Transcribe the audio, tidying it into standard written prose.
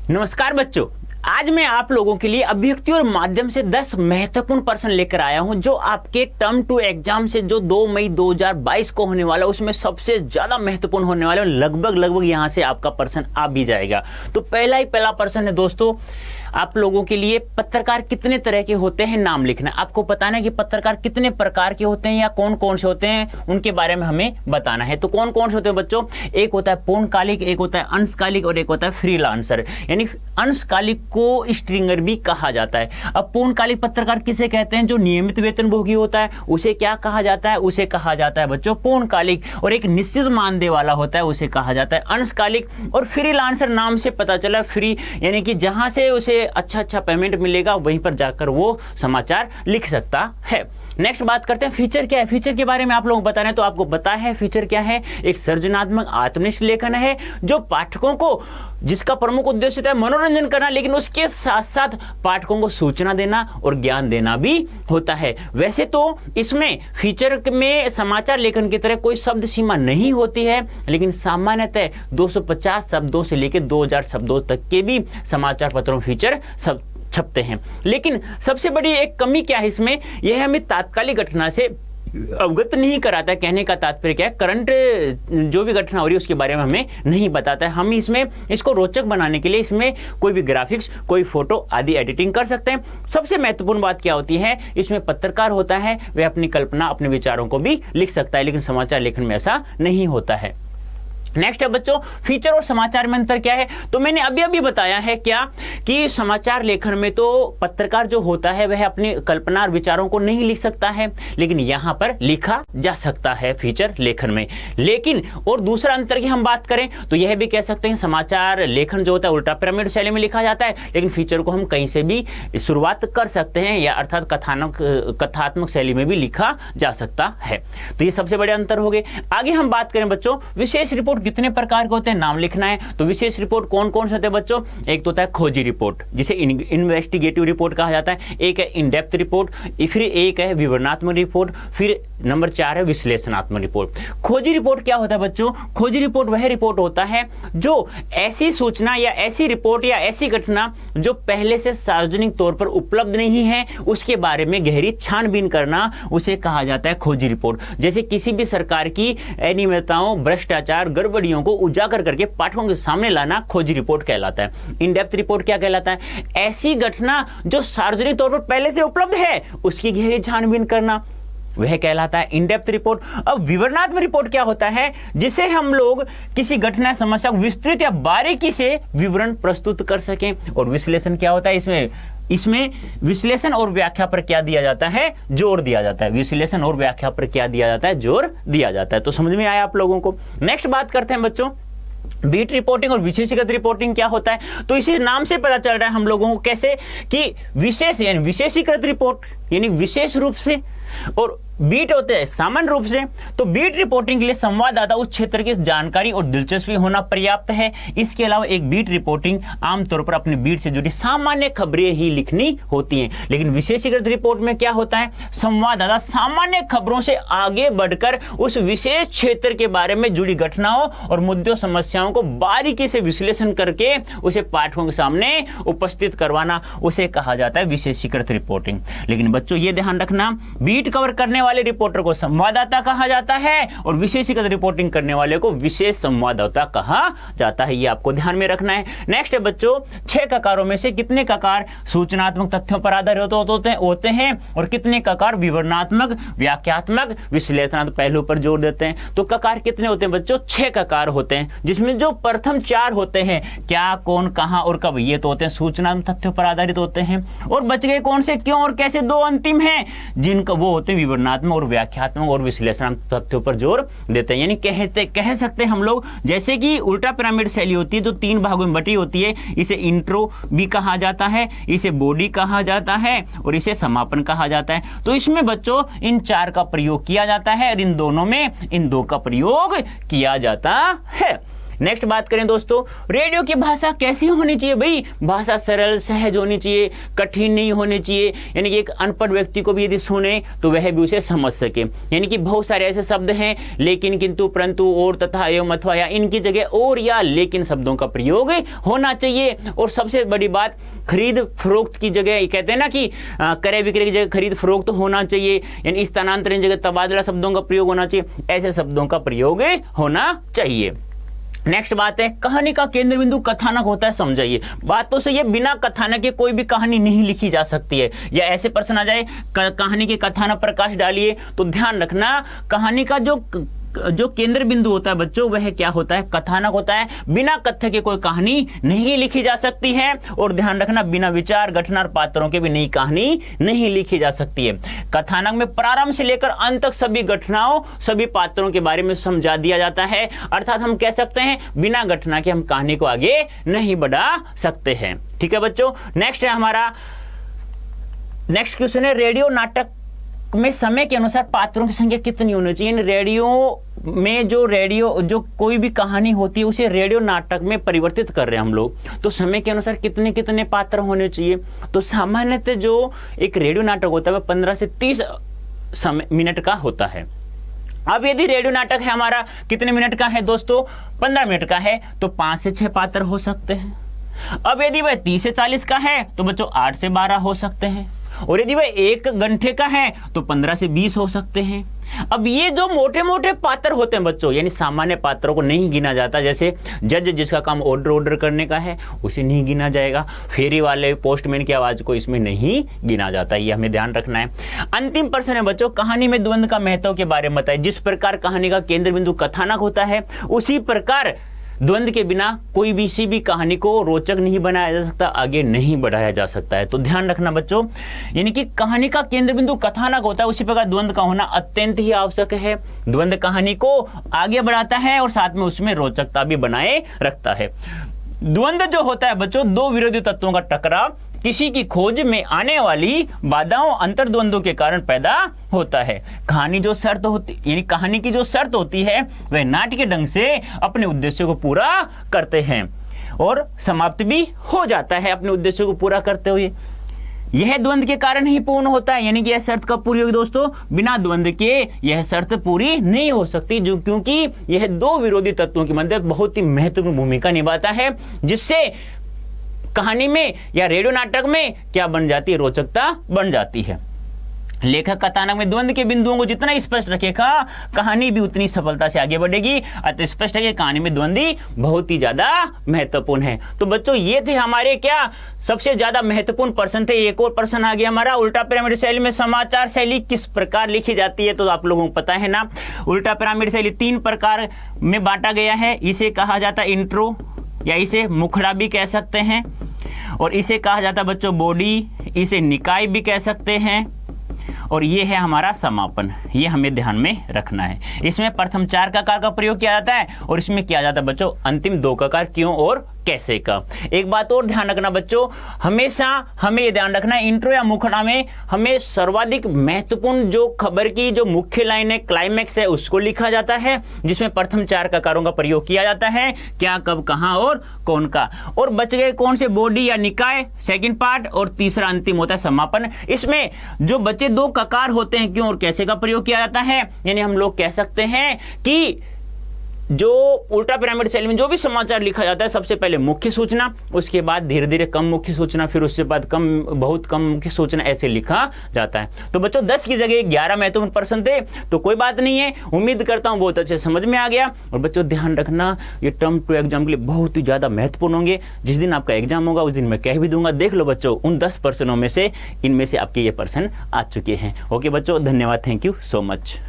नमस्कार बच्चों, आज मैं आप लोगों के लिए अभिव्यक्ति और माध्यम से 10 महत्वपूर्ण प्रश्न लेकर आया हूं जो आपके टर्म 2 एग्जाम से जो 2 मई 2022 को होने वाला उसमें सबसे ज्यादा महत्वपूर्ण होने वाला है। लगभग यहां से आपका प्रश्न आ भी जाएगा। तो पहला प्रश्न है दोस्तों, आप लोगों के लिए पत्रकार कितने तरह के होते हैं नाम लिखना। आपको बताना है कि पत्रकार कितने प्रकार के होते हैं या कौन कौन से होते हैं, उनके बारे में हमें बताना है। तो कौन कौन से होते हैं बच्चों? एक होता है पूर्णकालिक, एक होता है अंशकालिक और एक होता है फ्रीलांसर। यानी अंशकालिक को स्ट्रिंगर भी कहा जाता है। अब पूर्णकालिक पत्रकार किसे कहते हैं? जो नियमित वेतनभोगी होता है उसे क्या कहा जाता है? उसे कहा जाता है बच्चों पूर्णकालिक। और एक निश्चित मानदेय वाला होता है उसे कहा जाता है अंशकालिक। और फ्रीलांसर नाम से पता चला, फ्री यानी कि जहां से उसे अच्छा पेमेंट मिलेगा वहीं पर जाकर वो समाचार लिख सकता है। नेक्स्ट बात करते हैं फीचर क्या है। फीचर के बारे में आप लोग बता रहे हैं तो आपको पता है फीचर क्या है। एक सृजनात्मक आत्मनिष्ठ लेखन है जो पाठकों को, जिसका प्रमुख उद्देश्य होता है मनोरंजन करना, लेकिन उसके साथ साथ पाठकों को सूचना देना और ज्ञान देना भी होता है। वैसे तो इसमें फीचर में समाचार लेखन की तरह कोई शब्द सीमा नहीं होती है, लेकिन सामान्यतः 250 शब्दों से लेकर 2000 शब्दों तक के भी समाचार पत्रों में फीचर सब छपते हैं। लेकिन सबसे बड़ी एक कमी क्या है इसमें, यह हमें तात्कालिक घटना से अवगत नहीं कराता है। कहने का तात्पर्य क्या है, करंट जो भी घटना हो रही है उसके बारे में हमें नहीं बताता है। हम इसमें इसको रोचक बनाने के लिए इसमें कोई भी ग्राफिक्स, कोई फोटो आदि एडिटिंग कर सकते हैं। सबसे महत्वपूर्ण बात क्या होती है, इसमें पत्रकार होता है वह अपनी कल्पना, अपने विचारों को भी लिख सकता है, लेकिन समाचार लेखन में ऐसा नहीं होता है। नेक्स्ट है बच्चों, फीचर और समाचार में अंतर क्या है। तो मैंने अभी बताया है क्या कि समाचार लेखन में तो पत्रकार जो होता है वह अपनी कल्पना और विचारों को नहीं लिख सकता है, लेकिन यहां पर लिखा जा सकता है फीचर लेखन में। लेकिन और दूसरा अंतर की हम बात करें तो यह भी कह सकते हैं समाचार लेखन जो होता है उल्टा पिरामिड शैली में लिखा जाता है, लेकिन फीचर को हम कहीं से भी शुरुआत कर सकते हैं, या अर्थात कथात्मक शैली में भी लिखा जा सकता है। तो ये सबसे बड़े अंतर हो गए। आगे हम बात करें बच्चों, विशेष रिपोर्ट कितने प्रकार के होते हैं नाम लिखना है। तो विशेष रिपोर्ट कौन कौन से होते हैं बच्चों? एक तो होता है खोजी रिपोर्ट जिसे इन्वेस्टिगेटिव रिपोर्ट कहा जाता है, एक है इन डेप्थ रिपोर्ट, फिर एक है विवरणात्मक रिपोर्ट, फिर नंबर 4 है विश्लेषणात्मक रिपोर्ट। खोजी रिपोर्ट क्या होता है बच्चों? खोजी रिपोर्ट वह रिपोर्ट होता है जो ऐसी सूचना या ऐसी रिपोर्ट या ऐसी घटना जो पहले से सार्वजनिक तौर पर उपलब्ध नहीं है उसके बारे में गहरी छानबीन करना, उसे कहा जाता है खोजी रिपोर्ट। जैसे किसी भी सरकार की अनियमितताओं, भ्रष्टाचार, गड़बड़ियों को उजागर करके पाठकों के सामने लाना खोजी रिपोर्ट कहलाता है। इन डेप्थ रिपोर्ट क्या कहलाता है? ऐसी घटना जो सार्वजनिक तौर पर पहले से उपलब्ध है उसकी गहरी छानबीन करना, वह कहलाता है इन डेप्थ रिपोर्ट। अब विवरणात्मक रिपोर्ट क्या होता है? जिसे हम लोग किसी घटना समस्या को विस्तृत या बारीकी से विवरण प्रस्तुत कर सकें। और विश्लेषण क्या होता है? इसमें विश्लेषण और व्याख्या पर क्या दिया जाता है? जोर दिया जाता है। विश्लेषण और व्याख्या पर क्या दिया जाता है? जोर दिया जाता है। तो समझ में आया आप लोगों को। नेक्स्ट बात करते हैं बच्चों, बीट रिपोर्टिंग और विशेषीकृत रिपोर्टिंग क्या होता है। तो इसी नाम से पता चल रहा है हम लोगों को कैसे कि विशेष यानी विशेषीकृत रिपोर्ट यानी विशेष रूप से, और बीट होते हैं सामान्य रूप से। तो बीट रिपोर्टिंग के लिए संवाददाता उस क्षेत्र की जानकारी और दिलचस्पी होना पर्याप्त है। इसके अलावा एक बीट रिपोर्टिंग आमतौर पर अपनी बीट से जुड़ी सामान्य खबरें ही लिखनी होती हैं। लेकिन विशेषीकृत रिपोर्ट में क्या होता है? संवाददाता सामान्य खबरों से आगे बढ़कर उस विशेष क्षेत्र के बारे में जुड़ी घटनाओं और मुद्दों, समस्याओं को बारीकी से विश्लेषण करके उसे पाठकों के सामने उपस्थित करवाना, उसे कहा जाता है विशेषीकृत रिपोर्टिंग। लेकिन बच्चों ये ध्यान रखना, बीट कवर करने वाले रिपोर्टर को संवाददाता कहा जाता है और विशेषीकृत रिपोर्टिंग करने वाले को विशेष संवाददाता कहा जाता है। ये आपको ध्यान में रखना है। नेक्स्ट है बच्चों, 6 ककारों में से कितने ककार सूचनात्मक तथ्यों पर आधारित होते हैं और कितने ककार विवरणात्मक, व्याख्यात्मक, विश्लेषणात्मक पहलू पर जोर देते हैं। तो ककार कितने होते हैं बच्चों? 6 ककार होते हैं, जिसमें जो प्रथम 4 होते हैं क्या, कौन, कहां और कब, ये तो होते हैं सूचनात्मक तथ्यों पर आधारित होते हैं। और बच गए कौन से, क्यों और कैसे, 2 अंतिम हैं जिनका वो होते हैं विवरणात्मक और व्याख्यात्मक और विश्लेषणात्मक तथ्यों पर जोर देते हैं। यानी कह सकते हैं हम लोग, जैसे कि उल्टा पिरामिड शैली होती है जो 3 भागों में बटी होती है, इसे इंट्रो भी कहा जाता है, इसे बॉडी कहा जाता है और इसे समापन कहा जाता है। तो इसमें बच्चों इन 4 का प्रयोग किया जाता है और इन दोनों में इन 2 का प्रयोग किया जाता है। नेक्स्ट बात करें दोस्तों, रेडियो की भाषा कैसी होनी चाहिए भाई? भाषा सरल सहज होनी चाहिए, कठिन नहीं होनी चाहिए, यानी कि एक अनपढ़ व्यक्ति को भी यदि सुने तो वह भी उसे समझ सके। यानी कि बहुत सारे ऐसे शब्द हैं लेकिन, किंतु, परंतु, और, तथा, एवं, अथवा या इनकी जगह और या लेकिन शब्दों का प्रयोग होना चाहिए। और सबसे बड़ी बात, खरीद फरोख्त की जगह, कहते हैं ना कि क्रय विक्रय की जगह खरीद फरोख्त होना चाहिए, यानी स्थानांतरण की जगह तबादला शब्दों का प्रयोग होना चाहिए, ऐसे शब्दों का प्रयोग होना चाहिए। नेक्स्ट बात है, कहानी का केंद्र बिंदु कथानक होता है, समझाइए। बात तो सही है, बिना कथानक के कोई भी कहानी नहीं लिखी जा सकती है। या ऐसे प्रश्न आ जाए, कहानी के कथानक प्रकाश डालिए, तो ध्यान रखना कहानी का जो केंद्र बिंदु होता है बच्चों, वह क्या होता है? कथानक होता है। बिना कथ्य के कोई कहानी नहीं लिखी जा सकती है। और ध्यान रखना, बिना विचार, घटना और पात्रों के भी नई कहानी नहीं लिखी जा सकती है। कथानक में प्रारंभ से लेकर अंत तक सभी घटनाओं, सभी पात्रों के बारे में समझा दिया जाता है। अर्थात हम कह सकते हैं बिना घटना के हम कहानी को आगे नहीं बढ़ा सकते हैं। ठीक है बच्चों। नेक्स्ट है हमारा, नेक्स्ट क्वेश्चन है, रेडियो नाटक में समय के अनुसार पात्रों की संख्या कितनी होनी चाहिए? रेडियो में जो कोई भी कहानी होती है उसे रेडियो नाटक में परिवर्तित कर रहे हैं हम लोग, तो समय के अनुसार कितने कितने पात्र होने चाहिए? तो सामान्यतः जो एक रेडियो नाटक होता है वह 15 से 30 मिनट का होता है। अब यदि रेडियो नाटक है हमारा कितने मिनट का है दोस्तों? 15 मिनट का है, तो 5 से 6 पात्र हो सकते हैं। अब यदि वह 30 से 40 का है तो बच्चों 8 से 12 हो सकते हैं। और यदि वह 1 घंटे का है तो 15 से 20 हो सकते हैं। अब ये जो मोटे मोटे पात्र होते हैं बच्चों, यानी सामान्य पात्रों को नहीं गिना जाता। जैसे जज जिसका काम ऑर्डर करने का है उसे नहीं गिना जाएगा। फेरी वाले पोस्टमैन की आवाज को इसमें नहीं गिना जाता, ये हमें ध्यान रखना है। अंतिम प्रश्न है बच्चों, कहानी में द्वंद्व का महत्व के बारे में बताइए। जिस प्रकार कहानी का केंद्र बिंदु कथानक होता है, उसी प्रकार द्वंद्व के बिना कोई भी किसी भी कहानी को रोचक नहीं बनाया जा सकता, आगे नहीं बढ़ाया जा सकता है। तो ध्यान रखना बच्चों, यानी कि कहानी का केंद्र बिंदु कथानक होता है, उसी प्रकार द्वंद्व का होना अत्यंत ही आवश्यक है। द्वंद्व कहानी को आगे बढ़ाता है और साथ में उसमें रोचकता भी बनाए रखता है। द्वंद्व जो होता है बच्चों, दो विरोधी तत्वों का टकराव किसी की खोज में आने वाली बाधाओं, अंतर्द्वंद्वों के कारण पैदा होता है। कहानी जो शर्त होती, यानी कहानी की जो शर्त होती है वह नाट्य ढंग से अपने उद्देश्य को पूरा करते हैं और समाप्त भी हो जाता है अपने उद्देश्य को पूरा करते हुए। यह द्वंद्व के कारण ही पूर्ण होता है, यानी कि यह शर्त कब पूरी होगी दोस्तों? बिना द्वंद्व के यह शर्त पूरी नहीं हो सकती, जो क्योंकि यह दो विरोधी तत्वों की मध्य बहुत ही महत्वपूर्ण भूमिका निभाता है, जिससे कहानी में या रेडियो नाटक में क्या बन जाती है? रोचकता बन जाती है। लेखक कथानक में द्वंद्व के बिंदुओं को जितना स्पष्ट रखेगा, कहानी भी उतनी सफलता से आगे बढ़ेगी। अतः स्पष्ट है कि कहानी में द्वंद्व बहुत ही ज्यादा महत्वपूर्ण है। तो बच्चों ये थे हमारे क्या सबसे ज्यादा महत्वपूर्ण प्रश्न थे। एक और प्रश्न आ गया हमारा, उल्टा पिरामिड शैली में समाचार शैली किस प्रकार लिखी जाती है? तो आप लोगों को पता है ना, उल्टा पिरामिड शैली 3 प्रकार में बांटा गया है। इसे कहा जाता है इंट्रो, या इसे मुखड़ा भी कह सकते हैं, और इसे कहा जाता है बच्चों बॉडी, इसे निकाय भी कह सकते हैं, और ये है हमारा समापन। ये हमें ध्यान में रखना है। इसमें प्रथम 4 ककार का प्रयोग किया जाता है और इसमें किया जाता है बच्चों अंतिम 2 ककार, क्यों और कैसे का। एक बात और ध्यान रखना बच्चों, हमेशा हमें ये ध्यान रखना है इंट्रो या मुखड़ा में हमें सर्वाधिक महत्वपूर्ण जो खबर की जो मुख्य लाइन है, क्लाइमैक्स है, उसको लिखा जाता है, जिसमें प्रथम 4 ककारों का प्रयोग किया जाता है, क्या, कब, कहां और कौन का। और बच गए कौन से? बॉडी या निकाय सेकंड पार्ट, और तीसरा अंतिम होता है समापन। इसमें जो बचे 2 ककार होते हैं, क्यों और कैसे का प्रयोग किया जाता है। यानी हम लोग कह सकते हैं कि जो उल्टा पिरामिड शैली में जो भी समाचार लिखा जाता है, सबसे पहले मुख्य सूचना, उसके बाद धीरे धीरे कम मुख्य सूचना, फिर उसके बाद बहुत कम मुख्य सूचना, ऐसे लिखा जाता है। तो बच्चों 10 की जगह 11 महत्वपूर्ण प्रश्न थे, तो कोई बात नहीं है, उम्मीद करता हूं बहुत अच्छे समझ में आ गया। और बच्चों ध्यान रखना, ये टर्म 2 एग्जाम के लिए बहुत ही ज्यादा महत्वपूर्ण होंगे। जिस दिन आपका एग्जाम होगा उस दिन मैं कह भी दूंगा, देख लो बच्चों उन 10 प्रश्नों में से इनमें से आपके ये प्रश्न आ चुके हैं। ओके बच्चों, धन्यवाद, थैंक यू सो मच।